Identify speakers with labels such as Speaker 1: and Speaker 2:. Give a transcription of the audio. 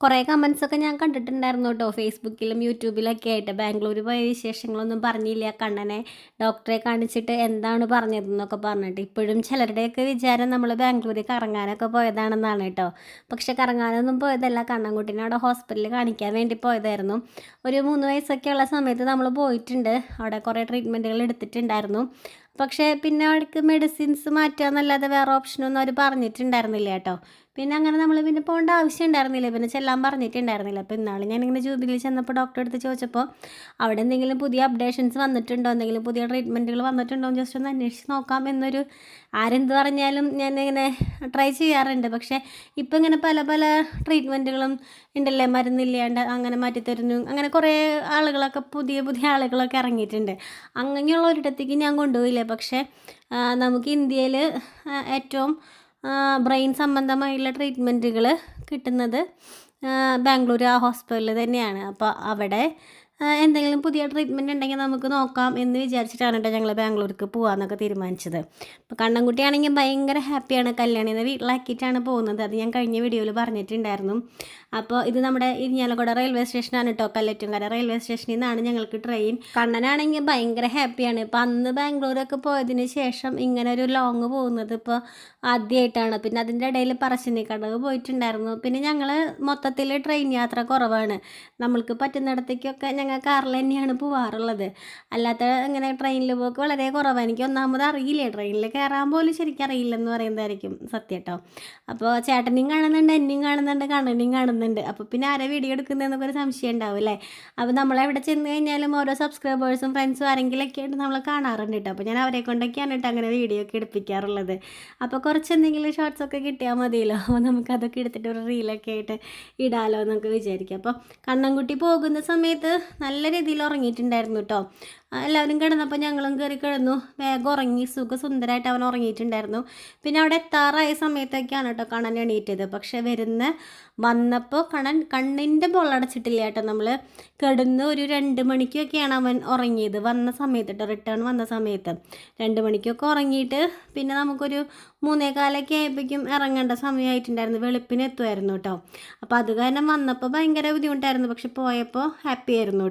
Speaker 1: കുറേ കമൻസൊക്കെ ഞാൻ കണ്ടിട്ടുണ്ടായിരുന്നു കേട്ടോ, ഫേസ്ബുക്കിലും യൂട്യൂബിലൊക്കെ ആയിട്ട്. ബാംഗ്ലൂർ പോയ വിശേഷങ്ങളൊന്നും പറഞ്ഞില്ല, കണ്ണനെ ഡോക്ടറെ കാണിച്ചിട്ട് എന്താണ് പറഞ്ഞതെന്നൊക്കെ പറഞ്ഞിട്ട്. ഇപ്പോഴും ചിലരുടെയൊക്കെ വിചാരം നമ്മൾ ബാംഗ്ലൂരിൽ കറങ്ങാനൊക്കെ പോയതാണെന്നാണ് കേട്ടോ. പക്ഷെ കറങ്ങാനൊന്നും പോയതല്ല, കണ്ണൻകുട്ടീനെ അവിടെ ഹോസ്പിറ്റലിൽ കാണിക്കാൻ വേണ്ടി പോയതായിരുന്നു. ഒരു 3 വയസ്സൊക്കെ ഉള്ള സമയത്ത് നമ്മൾ പോയിട്ടുണ്ട്, അവിടെ കുറേ ട്രീറ്റ്മെൻറ്റുകൾ എടുത്തിട്ടുണ്ടായിരുന്നു. പക്ഷേ പിന്നെ അവർക്ക് മെഡിസിൻസ് മാറ്റുക എന്നല്ലാതെ വേറെ ഓപ്ഷനൊന്നും അവർ പറഞ്ഞിട്ടുണ്ടായിരുന്നില്ല കേട്ടോ. പിന്നെ അങ്ങനെ നമ്മൾ പിന്നെ പോകേണ്ട ആവശ്യം ഉണ്ടായിരുന്നില്ല, പിന്നെ ചെല്ലാൻ പറഞ്ഞിട്ടുണ്ടായിരുന്നില്ല. അപ്പോൾ ഇന്നാൾ ഞാനിങ്ങനെ ജൂബിലിയിൽ ചെന്നപ്പോൾ ഡോക്ടറെ അടുത്ത് ചോദിച്ചപ്പോൾ അവിടെ എന്തെങ്കിലും പുതിയ അപ്ഡേഷൻസ് വന്നിട്ടുണ്ടോ, എന്തെങ്കിലും പുതിയ ട്രീറ്റ്മെൻറ്റുകൾ വന്നിട്ടുണ്ടോ എന്ന് ജസ്റ്റ് ഒന്ന് അന്വേഷിച്ച് നോക്കാം എന്നൊരു, ആരെന്ത് പറഞ്ഞാലും ഞാനിങ്ങനെ ട്രൈ ചെയ്യാറുണ്ട്. പക്ഷേ ഇപ്പോൾ ഇങ്ങനെ പല പല ട്രീറ്റ്മെൻറ്റുകളും ഉണ്ടല്ലേ, മരുന്നില്ലാണ്ട് അങ്ങനെ മാറ്റിത്തരുന്നു, അങ്ങനെ കുറേ ആളുകളൊക്കെ പുതിയ പുതിയ ആളുകളൊക്കെ ഇറങ്ങിയിട്ടുണ്ട്. അങ്ങനെയുള്ള ഒരിടത്തേക്ക് ഞാൻ കൊണ്ടുപോയില്ല. പക്ഷേ നമുക്ക് ഇന്ത്യയിൽ ഏറ്റവും ബ്രെയിൻ സംബന്ധമായുള്ള ട്രീറ്റ്മെൻറ്റുകൾ കിട്ടുന്നത് ബാംഗ്ലൂർ ആ ഹോസ്പിറ്റലിൽ തന്നെയാണ്. അപ്പോൾ അവിടെ എന്തെങ്കിലും പുതിയ ട്രീറ്റ്മെൻറ്റ് ഉണ്ടെങ്കിൽ നമുക്ക് നോക്കാം എന്ന് വിചാരിച്ചിട്ടാണ് കേട്ടോ ഞങ്ങൾ ബാംഗ്ലൂർക്ക് പോകാമെന്നൊക്കെ തീരുമാനിച്ചത്. അപ്പോൾ കണ്ണൻകുട്ടിയാണെങ്കിൽ ഭയങ്കര ഹാപ്പിയാണ്, കല്യാണിനെ വീട്ടിലാക്കിയിട്ടാണ് പോകുന്നത്. അത് ഞാൻ കഴിഞ്ഞ വീഡിയോയിൽ പറഞ്ഞിട്ടുണ്ടായിരുന്നു. അപ്പോൾ ഇത് നമ്മുടെ ഇരിഞ്ഞാലക്കുട റെയിൽവേ സ്റ്റേഷനാണ് കേട്ടോ, കല്ലറ്റുങ്കര റെയിൽവേ സ്റ്റേഷനിൽ നിന്നാണ് ഞങ്ങൾക്ക് ട്രെയിൻ. കണ്ണനാണെങ്കിൽ ഭയങ്കര ഹാപ്പിയാണ്. ഇപ്പോൾ അന്ന് ബാംഗ്ലൂരൊക്കെ പോയതിന് ശേഷം ഇങ്ങനെ ഒരു ലോങ് പോകുന്നത് ഇപ്പോൾ ആദ്യമായിട്ടാണ്. പിന്നെ അതിൻ്റെ ഇടയിൽ പറശ്ശിനിക്കടവ് പോയിട്ടുണ്ടായിരുന്നു. പിന്നെ ഞങ്ങൾ മൊത്തത്തിൽ ട്രെയിൻ യാത്ര കുറവാണ്, നമ്മൾക്ക് പറ്റുന്നിടത്തേക്കൊക്കെ ഞങ്ങൾ കാറിൽ തന്നെയാണ് പോവാറുള്ളത്. അല്ലാത്ത ഇങ്ങനെ ട്രെയിനിൽ പോക്ക് വളരെ കുറവാണ്. എനിക്ക് ഒന്നാമത് അറിയില്ല, ട്രെയിനിൽ കയറാൻ പോലും ശരിക്കും അറിയില്ലെന്ന് പറയുന്നതായിരിക്കും സത്യം കേട്ടോ. അപ്പോൾ ചേട്ടനെയും കാണുന്നുണ്ട്, എന്നെയും കാണുന്നുണ്ട്, കണ്ണനെയും കാണുന്നുണ്ട്. അപ്പോൾ പിന്നെ ആരെ വീഡിയോ എടുക്കുന്നതെന്നൊക്കെ ഒരു സംശയം ഉണ്ടാവും അല്ലേ. അപ്പോൾ നമ്മളെവിടെ ചെന്ന് കഴിഞ്ഞാലും ഓരോ സബ്സ്ക്രൈബേഴ്സും ഫ്രണ്ട്സും ആരെങ്കിലുമൊക്കെ ആയിട്ട് നമ്മൾ കാണാറുണ്ട് കേട്ടോ. അപ്പോൾ ഞാൻ അവരെ കൊണ്ടൊക്കെയാണ് കേട്ടോ അങ്ങനെ വീഡിയോ ഒക്കെ എടുപ്പിക്കാറുള്ളത്. അപ്പോൾ കുറച്ച് എന്തെങ്കിലും ഷോർട്സൊക്കെ കിട്ടിയാൽ മതിയല്ലോ, അപ്പോൾ നമുക്കതൊക്കെ എടുത്തിട്ട് ഒരു റീലൊക്കെ ആയിട്ട് ഇടാമല്ലോ എന്നൊക്കെ വിചാരിക്കാം. അപ്പോൾ കണ്ണൻകുട്ടി പോകുന്ന സമയത്ത് നല്ല രീതിയിൽ ഉറങ്ങിയിട്ടുണ്ടായിരുന്നു കേട്ടോ. എല്ലാവരും കിടന്നപ്പോൾ ഞങ്ങളും കയറി കിടന്നു, വേഗം ഉറങ്ങി, സുഖസുന്ദരമായിട്ട് അവൻ ഉറങ്ങിയിട്ടുണ്ടായിരുന്നു. പിന്നെ അവിടെ എത്താറായ സമയത്തൊക്കെയാണ് കേട്ടോ കണ്ണൻ എണീറ്റത്. പക്ഷെ വന്നപ്പോൾ കണ്ണിൻ്റെ പൊള്ളടച്ചിട്ടില്ല കേട്ടോ. നമ്മൾ കിടന്ന് ഒരു 2 മണിക്കൊക്കെയാണ് അവൻ ഉറങ്ങിയത് വന്ന സമയത്ത് കേട്ടോ, റിട്ടേൺ വന്ന സമയത്ത് 2 മണിക്കൊക്കെ ഉറങ്ങിയിട്ട് പിന്നെ നമുക്കൊരു 3:15 ആയപ്പോഴേക്കും ഇറങ്ങേണ്ട സമയമായിട്ടുണ്ടായിരുന്നു, വെളുപ്പിന് എത്തുമായിരുന്നു കേട്ടോ. അപ്പോൾ അത് കാരണം വന്നപ്പോൾ ഭയങ്കര ബുദ്ധിമുട്ടായിരുന്നു, പക്ഷെ പോയപ്പോൾ ഹാപ്പി ആയിരുന്നു.